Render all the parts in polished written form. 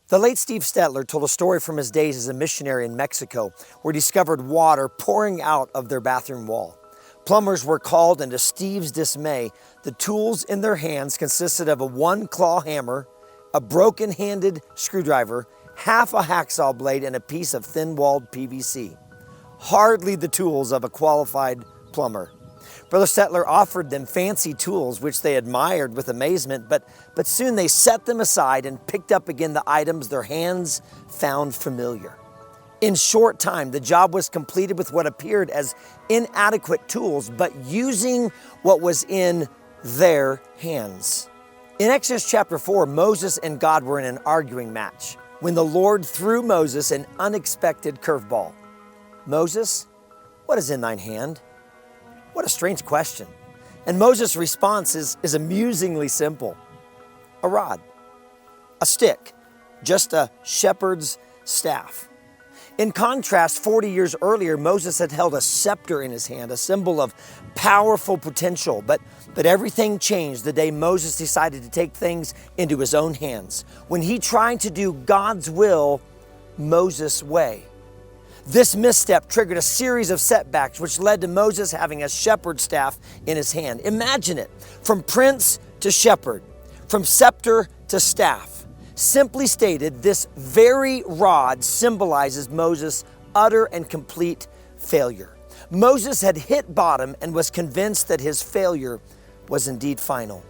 The late Steve Stetler told a story from his days as a missionary in Mexico, where he discovered water pouring out of their bathroom wall. Plumbers were called, and to Steve's dismay, the tools in their hands consisted of a one-claw hammer, a broken-handed screwdriver, half a hacksaw blade, and a piece of thin-walled PVC. Hardly the tools of a qualified plumber. Brother Stetler offered them fancy tools, which they admired with amazement, but soon they set them aside and picked up again the items their hands found familiar. In short time, the job was completed with what appeared as inadequate tools, but using what was in their hands. In Exodus chapter 4, Moses and God were in an arguing match when the Lord threw Moses an unexpected curveball. "Moses, what is in thine hand?" What a strange question. And Moses' response is amusingly simple. A rod, a stick, just a shepherd's staff. In contrast, 40 years earlier, Moses had held a scepter in his hand, a symbol of powerful potential. But everything changed the day Moses decided to take things into his own hands, when he tried to do God's will Moses' way. This misstep triggered a series of setbacks, which led to Moses having a shepherd's staff in his hand. Imagine it, from prince to shepherd, from scepter to staff. Simply stated, this very rod symbolizes Moses' utter and complete failure. Moses had hit bottom and was convinced that his failure was indeed final.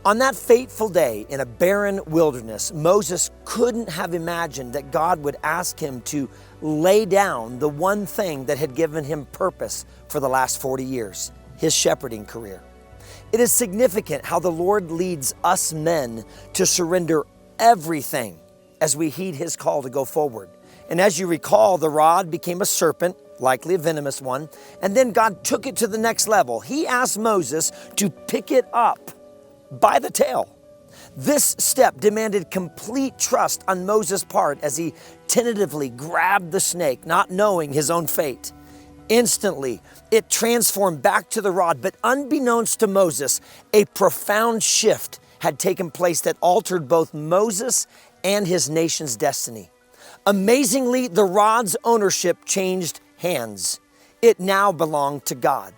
On that fateful day in a barren wilderness, Moses couldn't have imagined that God would ask him to lay down the one thing that had given him purpose for the last 40 years, his shepherding career. It is significant how the Lord leads us men to surrender everything as we heed his call to go forward. And as you recall, the rod became a serpent, likely a venomous one, and then God took it to the next level. He asked Moses to pick it up by the tail. This step demanded complete trust on Moses' part as he tentatively grabbed the snake, not knowing his own fate. Instantly, it transformed back to the rod, but unbeknownst to Moses, a profound shift had taken place that altered both Moses and his nation's destiny. Amazingly, the rod's ownership changed hands. It now belonged to God.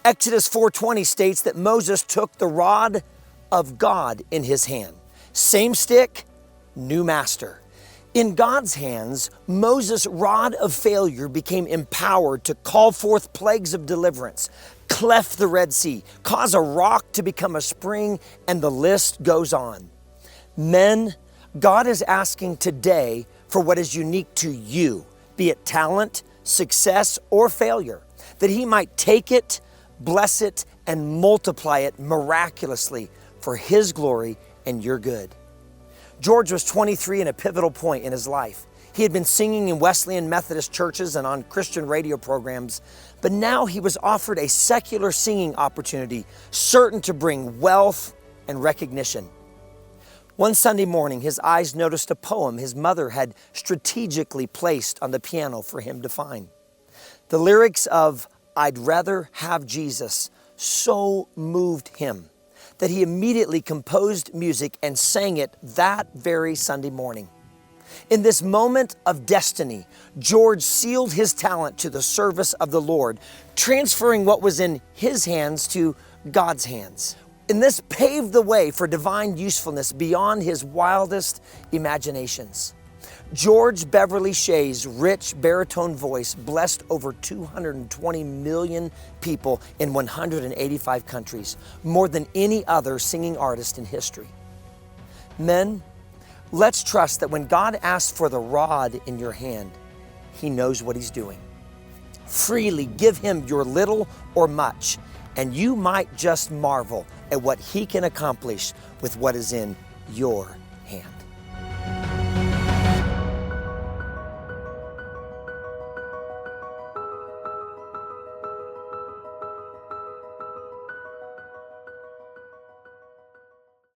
Exodus 4:20 states that Moses took the rod of God in his hand. Same stick, new master. In God's hands, Moses' rod of failure became empowered to call forth plagues of deliverance, cleft the Red Sea, cause a rock to become a spring, and the list goes on. Men, God is asking today for what is unique to you, be it talent, success, or failure, that he might take it, bless it, and multiply it miraculously for his glory and your good. George was 23 in a pivotal point in his life. He had been singing in Wesleyan Methodist churches and on Christian radio programs, but now he was offered a secular singing opportunity, certain to bring wealth and recognition. One Sunday morning, his eyes noticed a poem his mother had strategically placed on the piano for him to find. The lyrics of "I'd Rather Have Jesus" so moved him that he immediately composed music and sang it that very Sunday morning. In this moment of destiny, George sealed his talent to the service of the Lord, transferring what was in his hands to God's hands. And this paved the way for divine usefulness beyond his wildest imaginations. George Beverly Shea's rich baritone voice blessed over 220 million people in 185 countries, more than any other singing artist in history. Men, let's trust that when God asks for the rod in your hand, he knows what he's doing. Freely give him your little or much, and you might just marvel at what he can accomplish with what is in your hand.